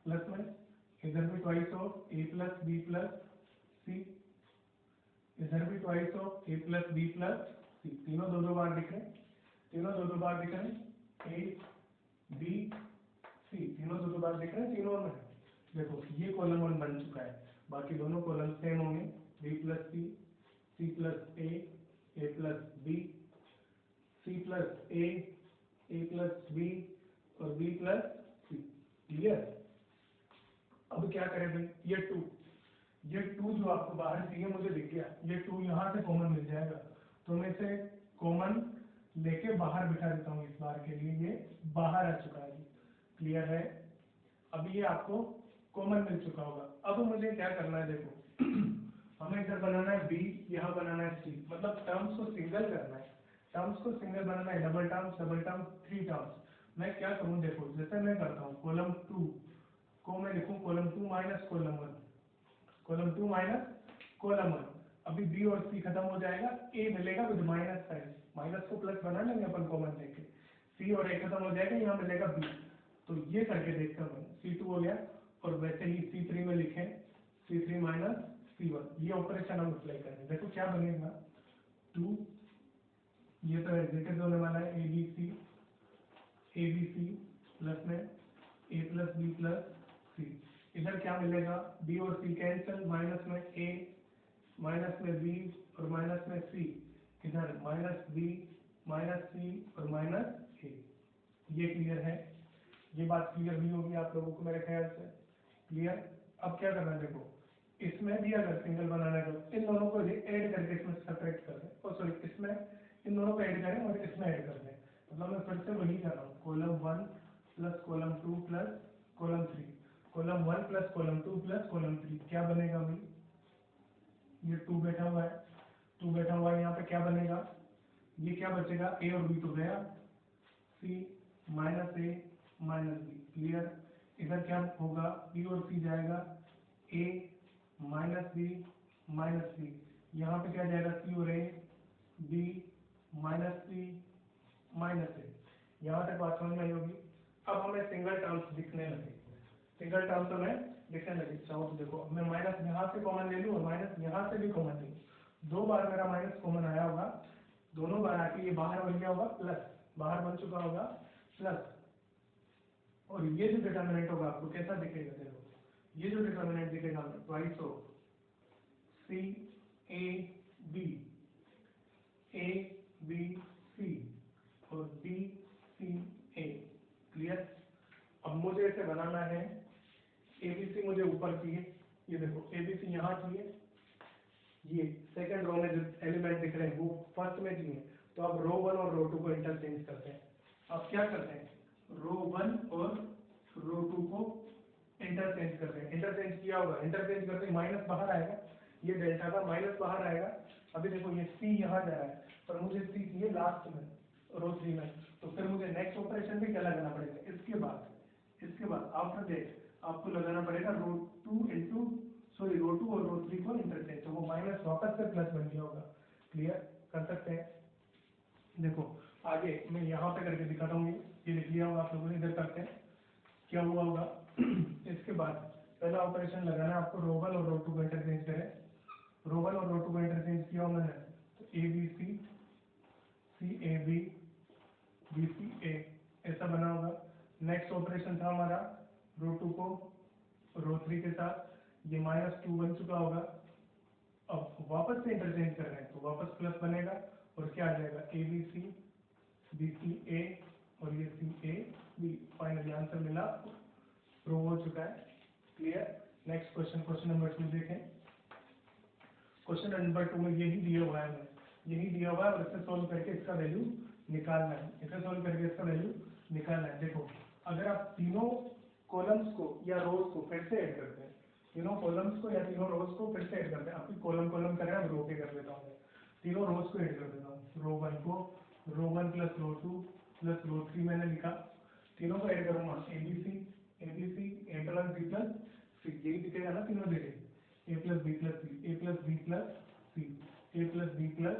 plus में, इधर भी twice of A plus B plus C, इधर भी twice of A plus B plus C, तीनों दो बार दिख रहे हैं, तीनों दो बार दिख रहे हैं, ए बी सी, तीनों दो बार दिख रहे हैं तीनों में। देखो ये कॉलम 1 बन चुका है, बाकी दोनों कॉलम सेम होंगे, बी प्लस सी प्लस ए प्लस बी, सी प्लस ए प्लस बी और बी प्लस सी। क्लियर। अब क्या करें भाई, ये टू जो आपको बाहर चाहिए मुझे दिख गया, ये टू यहाँ से कॉमन मिल जाएगा, तो मैं इसे कॉमन लेके बाहर बिठा देता हूँ। इस बार के लिए ये बाहर आ चुका है, क्लियर है। अब ये आपको कॉमन मिल चुका होगा। अब मुझे क्या करना है, देखो हमें इधर बनाना है बी, यहाँ बनाना है सी, मतलब टर्म्स को सिंगल करना है। टर्म्स को सिंगल बनाना है, डबल टर्म्स, थ्री टर्म्स। मैं क्या करूँ, देखो जैसे मैं करता हूँ, कॉलम 2 को मैं लिखूँ column 2 minus column 1, column 2 minus column 1। अभी बी और सी खत्म हो जाएगा, ए मिलेगा विद माइनस साइन, माइनस को प्लस बना लेंगे अपन कॉमन लेके, सी और ए खत्म हो जाएगा, यहाँ मिलेगा बी। तो ये करके देखता हूँ, C2 हो गया। और वैसे ही C3 में लिखें C3 माइनस C1, ये ऑपरेशन हम अप्लाई करें। देखो क्या बनेगा, 2, ये तो एग्जीक्यूट होने वाला है, ABC प्लस में A plus B plus C। इधर क्या मिलेगा, B और C कैंसिल, माइनस में A, माइनस में B और माइनस में C, इधर माइनस B माइनस C और माइनस A। ये क्लियर है, ये बात क्लियर हुई होगी आप लोगों को मेरे ख्याल से, क्लियर। अब क्या करना है, देखो इसमें भी अगर सिंगल बनाना है तो इन दोनों को ऐड करके इसमें सेपरेट कर दें, और सॉरी इसमें इन दोनों को ऐड करें और इसमें ऐड कर दें। मतलब मैं फिर से वही कर रहा हूँ, column 1 plus column 2 plus column 3, column 1 plus column 2 plus column 3, क्या बनेगा भाई, ये 2 बैठा हुआ है, 2 बैठा हुआ है, यहाँ पे क्या बनेगा, ये क्या बचेगा, A और B तो गया, C minus A minus B, clear. इधर क्या होगा, B और C जाएगा, A minus B minus B, यहाँ पे क्या जाएगा, C और A, B minus C minus A। यहाँ तक बात समझ में आई होगी। अब हमें सिंगल टर्म्स दिखने लगे, सिंगल टर्म्स हमें दिखने लगे। चाहो तो देखो, अब मैं माइनस यहाँ से कॉमन ले लूँ और माइनस यहाँ से भी कॉमन ले लूँ, 2 बार मेरा माइनस कॉमन आया होगा, दोनों बार आके ये बाहर बन गया होगा प्लस, बाहर बन चुका होगा प्लस। और ये जो डिटर्मिनेंट होगा आपको कैसा दिखेगा, देखो ये जो डिटर्मिनेंट दिखेगा twice of C A B, A B C और B C A, क्लियर। अब मुझे इसे बनाना है, ABC मुझे ऊपर चाहिए, ये देखो ABC यहाँ चाहिए, ये सेकंड रो में जो एलिमेंट दिख रहे हैं वो फर्स्ट में चाहिए, तो अब रो 1 और रो 2 को इंटरचेंज करते हैं। अब क्या करते हैं, रो 1 और रो 2 को इंटरचेंज करते हैं। इंटरचेंज किया होगा, इंटरचेंज करते माइनस बाहर आएगा, ये डेल्टा का माइनस बाहर आएगा। अभी देखो ये C यहाँ जा रहा है, पर मुझे C चाहिए लास्ट में, रो 3 में, तो फिर मुझे नेक्स्ट ऑपरेशन भी क्या लगाना पड़ेगा, इसके बाद आफ्टर दैट आपको लगाना पड़ेगा रो 2 इंटू सॉरी रो 2 और रो 3 को इंटरचेंज, तो वो माइनस वापस से प्लस बन गया होगा, क्लियर कर सकते हैं। देखो आगे मैं यहाँ पे करके दिखाता हूँ, ये लिख लिया होगा आप लोगों ने, इधर करते हैं क्या हुआ होगा। इसके बाद पहला ऑपरेशन लगाना है आपको, रो 1 और रो 2 को इंटरचेंज करें, रो 1 और रो 2 को इंटरचेंज किया मैंने, तो ABC CAB BCA ऐसा बना होगा। नेक्स्ट ऑपरेशन था हमारा रो 2 को रो 3 के साथ, ये -2 बन चुका होगा। अब वापस से इंटरचेंज कर रहे हैं तो वापस प्लस बनेगा, और क्या आ जाएगा ABC BCA और ये CAB, फाइनली आंसर मिला, प्रूव हो चुका है, clear. Next question, question number 2 देखें। क्वेश्चन नंबर 2 में यही दिया हुआ है, यही दिया हुआ है, और इसे सोल्व करके इसका वैल्यू निकालना है, इसे सोल्व करके इसका वैल्यू निकालना है। देखो अगर आप तीनों कॉलम्स को या रोज को फिर से ऐड करते हैं, तीनों कॉलम्स को या तीनों रोज को फिर से ऐड करते हैं, आपकी कॉलम कॉलम करें, अब रो के कर देता हूँ, तीनों रोज को ऐड कर देता हूँ। रो 1 को रो 1 प्लस रो 2 प्लस रो 3 मैंने लिखा, तीनों को ऐड करूंगा, ABC A plus B plus C, यही दिखेगा ना तीनों जगह, A plus B plus C, A plus B plus C, A plus B plus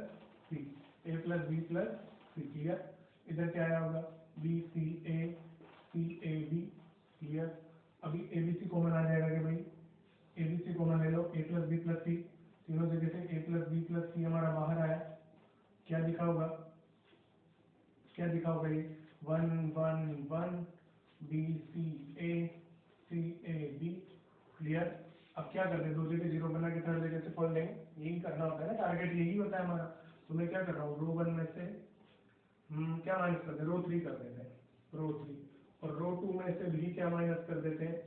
C, A plus B plus C, clear. इधर क्या आया होगा, BCA CAB, क्लियर। अभी ABC कॉमन आ जाएगा कि भाई, ABC कॉमन ले लो, A plus B plus C, तीनों जगह से A plus B plus C हमारा बाहर आया, क्या दिखा होगा, क्या दिखा होगा, ये 1 1 1 BCA CAB, क्लियर। अब क्या करते हैं, दो जगह जीरो बना के थर्ड जगह से खोल देंगे, यही करना होता है ना, टारगेट यही होता है हमारा। तो मैं क्या कर रहा हूँ, रो 1 में से क्या माइनस कर दें, रो 3 कर देते हैं, रो 3, और रो 2 में से भी क्या माइनस कर देते हैं,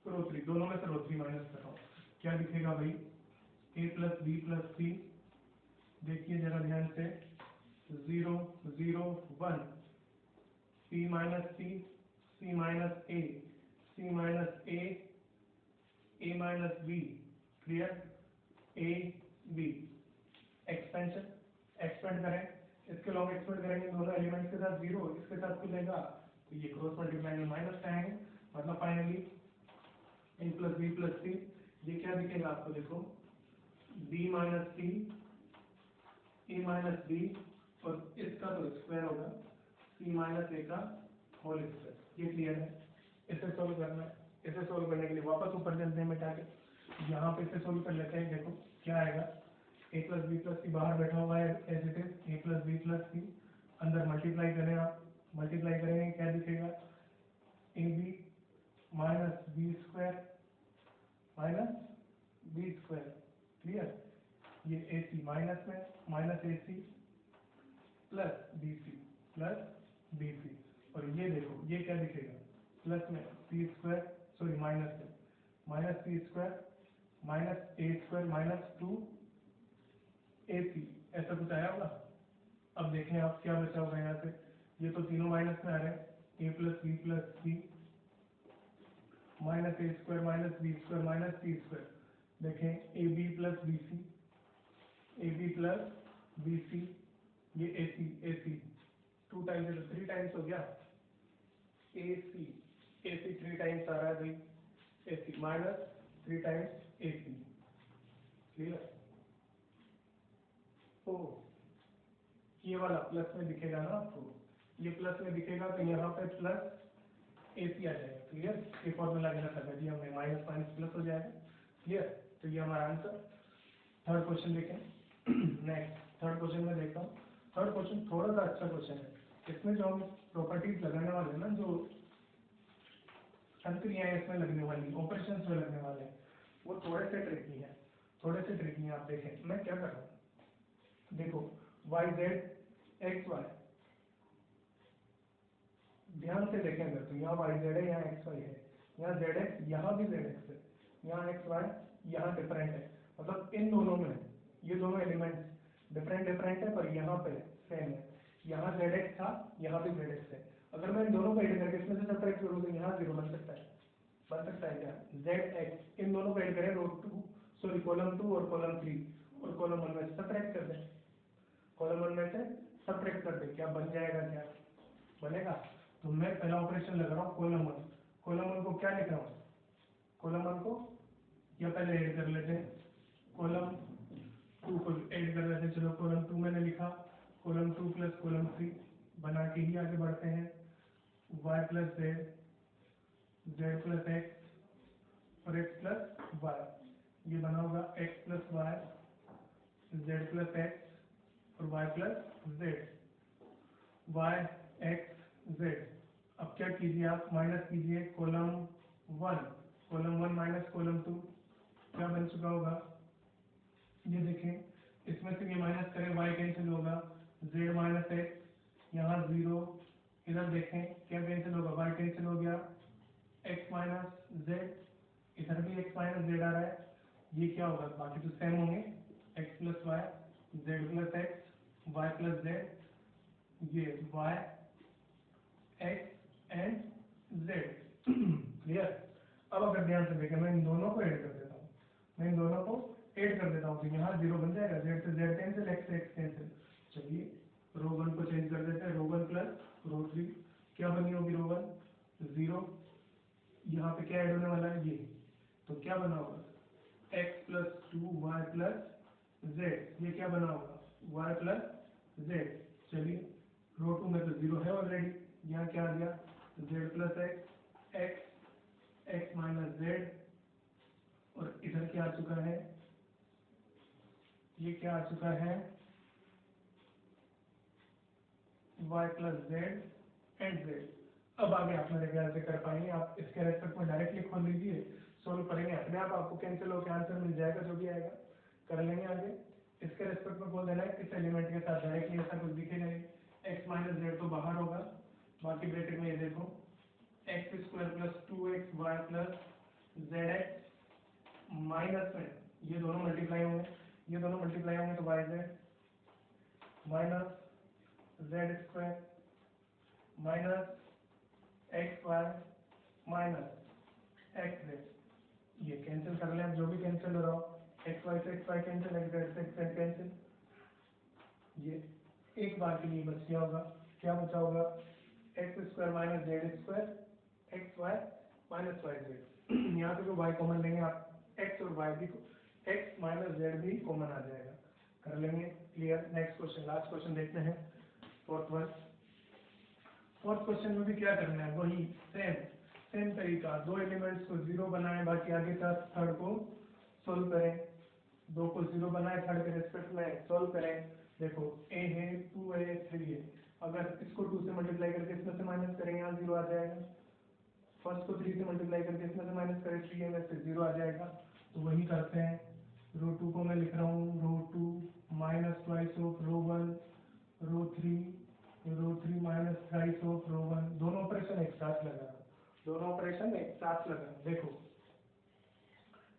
रो 3, दोनों में से रो 3 माइनस कर रहा हूँ, क्या दिखेगा भाई, a प्लस बी प्लस सी, देखिए जरा ध्यान से, 0 0 1, p माइनस सी, c minus a, c minus a minus b, clear, a b, expansion, expand करें, इसके लॉन्ग एक्सपेंड करेंगे दोनों एलिमेंट्स के साथ 0, इसके साथ कुछ लेगा तो ये क्रॉस मल्टीप्लाई में माइनस का आएंगे, मतलब finally a plus B plus C, ये क्या दिखेगा आपको, देखो b minus C, a minus B, और इसका तो स्क्वायर होगा c माइनस a का होल स्क्वायर, ये क्लियर है। इसे सोल्व करना है, इसे सोल्व करने के लिए वापस ऊपर चलते हैं मिटा के, यहाँ पे इसे सोल्व कर लेते हैं, देखो क्या आएगा, a plus B plus C बाहर बैठा हुआ है as it is, a plus B plus C, अंदर मल्टीप्लाई करें आप, मल्टीप्लाई करेंगे क्या दिखेगा, A B minus B square minus B square, clear, ये ए सी माइनस में, minus A C plus B C, और ये देखो ये क्या दिखेगा, प्लस में सी स्क्वायर, सॉरी माइनस में, minus C square minus A square minus 2 ए सी, ऐसा कुछ आया होगा। अब देखें आप क्या बचा होगा यहाँ से, ये तो तीनों माइनस में आ रहे हैं, A plus B plus C minus A square minus B square minus C square, देखें A B plus B C, A B plus B C, ये ए सी 2 टाइम्स है तो 3 टाइम्स हो गया, ए सी 3 टाइम्स आ रहा है भाई, ए सी माइनस 3 टाइम्स ए सी, क्लियर। तो ये वाला प्लस में दिखेगा ना आपको, ये प्लस में दिखेगा तो यहाँ पे प्लस ए सी आ जाएगा, क्लियर, ये फॉर्मूला गलत लगा दिया हमने, माइनस माइनस प्लस हो जाएगा, क्लियर। तो ये हमारा आंसर। थर्ड क्वेश्चन देखें। नेक्स्ट थर्ड क्वेश्चन में देखता हूँ, थर्ड क्वेश्चन थोड़ा सा अच्छा क्वेश्चन है, इसमें जो हम प्रॉपर्टीज लगाने वाले हैं ना, जो संक्रियाएं इसमें लगने वाली, ऑपरेशंस में लगने वाले हैं, वो थोड़े से ट्रिकी है, थोड़े से ट्रिकी है। आप देखें मैं क्या कर रहा हूँ, देखो वाई जेड एक्स वाई, ध्यान से देखें अगर तो यहाँ वाई जेड है, यहाँ एक्स वाई है, यहाँ जेड एक्स, यहाँ भी जेड एक्स है, यहाँ एक्स वाई, यहाँ डिफरेंट है, मतलब इन दोनों में ये दोनों एलिमेंट्स डिफरेंट डिफरेंट है, पर यहाँ पे सेम है, यहाँ जेड एक्स था, यहाँ भी जेड एक्स है। अगर मैं इन दोनों को ऐड करके इसमें से सब्ट्रैक्ट करूँ तो यहाँ 0 बन सकता है क्या, जेड एक्स, इन दोनों को ऐड करें रो 2, सॉरी कॉलम 2 और कॉलम 3, और कॉलम 1 में से सब्ट्रैक्ट कर दें, कॉलम 1 में से सब्ट्रैक्ट कर दें, क्या बन जाएगा, क्या बनेगा। तो मैं पहला ऑपरेशन लगा रहा हूँ कॉलम 1, कॉलम 1 को क्या लिख रहा हूँ, कॉलम 1 को या पहले ऐड कर लेते हैं, कॉलम 2 को ऐड कर लेते हैं, चलो कॉलम 2 मैंने लिखा, कॉलम 2 प्लस कॉलम 3 बना के ही आगे बढ़ते हैं, y plus Z, Z plus X और एक्स प्लस वाई, ये बना होगा X plus Y, Z plus X और Y plus Z, Y X Z. अब क्या कीजिए आप, माइनस कीजिए कॉलम 1 माइनस कॉलम 2, क्या बन चुका होगा, ये देखें इसमें से ये माइनस करें, y कैंसिल होगा, z माइनस एक्स, यहाँ 0, इधर देखें क्या कैंसिल होगा, y कैंसिल हो गया, x माइनस जेड, इधर भी x माइनस जेड आ रहा है, ये क्या होगा, बाकी तो सेम होंगे, x plus Y, Z plus X, Y plus Z, ये y x and z, clear. अब अगर ध्यान से देखें मैं इन दोनों को ऐड कर देता हूँ, मैं इन दोनों को ऐड कर देता हूँ, तो यहाँ 0 बन जाएगा, z से z कैंसिल, x से x कैंसिल, चलिए रो 1 को चेंज कर देते हैं, रो 1 प्लस रो 3, क्या बनी होगी रो 1 0, यहाँ पे क्या ऐड होने वाला है, ये, तो क्या बना होगा, x plus 2 y plus z, ये क्या बना होगा, y प्लस z। चलिए रो 2 में तो 0 है ऑलरेडी, यहाँ क्या आ गया, z plus x minus Z, और इधर क्या आ चुका है, ये क्या आ चुका है, y plus Z and Z. अब आगे आप मेरे ख्याल से कर पाएंगे, आप इसके रेस्पेक्ट में डायरेक्टली खोल लीजिए, सोल्व करेंगे अपने आप, आपको कैंसिल होकर आंसर मिल जाएगा, जो भी आएगा कर लेंगे आगे। इसके रेस्पेक्ट में खोल देना है, किस एलिमेंट के साथ डायरेक्टली ऐसा कुछ दिखेगा नहीं, x माइनस जेड तो बाहर होगा, बाकी ब्रैकेट में ये देखो x square plus 2xy plus Z minus में ये दोनों मल्टीप्लाई होंगे, ये दोनों मल्टीप्लाई होंगे तो Y Z minus Z square minus X Y minus X Z. ये कैंसिल कर लें, अब जो भी कैंसिल हो रहा हो, एक्स वाई से X Y cancel, X Z से एक्स जेड कैंसिल। ये एक बार के लिए बच गया होगा, क्या बचा होगा, X square minus Z square X Y minus Y Z. यहाँ से जो वाई कॉमन लेंगे आप एक्स और वाई भी, एक्स माइनस जेड भी कॉमन आ जाएगा, कर लेंगे clear. Next question, last question देखते हैं, फोर्थ वन। फोर्थ क्वेश्चन में भी क्या करना है, वही सेम तरीका, दो एलिमेंट्स को जीरो बनाएं, बाकी आगे का थर्ड को सोल्व करें। दो को जीरो बनाए, थर्ड के रेस्पेक्ट में सोल्व करें। देखो a है 2a 3a, अगर इसको 2 से मल्टीप्लाई करके इसमें से माइनस करेंगे यहाँ 0 आ जाएगा। फर्स्ट को 3 से मल्टीप्लाई करके इसमें से माइनस करें 3a में से 0 आ जाएगा। तो वही करते हैं, रो 2 को मैं लिख रहा हूँ row 2 minus twice of row 1, row 3 minus thrice of row 1। दोनों ऑपरेशन एक साथ लगा, दोनों ऑपरेशन एक साथ लगा। देखो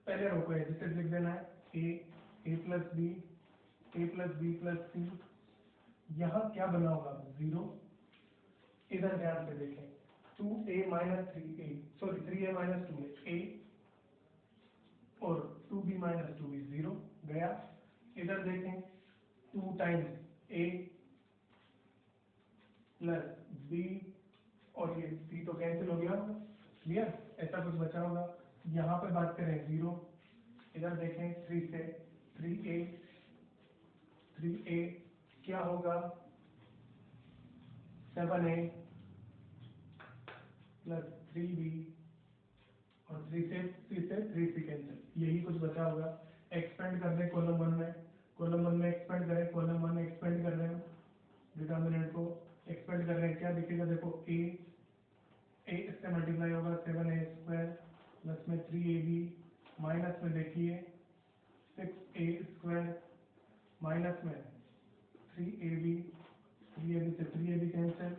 पहले रो को एज इट इज लिख देना है, a प्लस बी प्लस सी। यहाँ क्या बना होगा, 0। इधर ध्यान से देखें, 2a minus 3a, sorry 3a minus 2a, a और 2b माइनस 2b 0 गया। इधर देखें 2 टाइम्स a प्लस b और ये c तो कैंसिल हो गया होगा, क्लियर, ऐसा कुछ बचा होगा। यहाँ पे बात करें 0, इधर देखें 3 से 3a क्या होगा, 7a प्लस 3b और 3 से कैंसिल, यही कुछ बचा होगा। एक्सपेंड कर दें कॉलम 1 में, कॉलम 1 में एक्सपेंड करें, कॉलम 1 में एक्सपेंड कर रहे हैं, डिटर्मिनेंट को एक्सपेंड कर रहे हैं, क्या दिखेगा, देखो a इससे मल्टीप्लाई होगा 7a स्क्वायर प्लस में 3ab माइनस में देखिए 6a स्क्वायर माइनस में 3ab से 3ab कैंसिल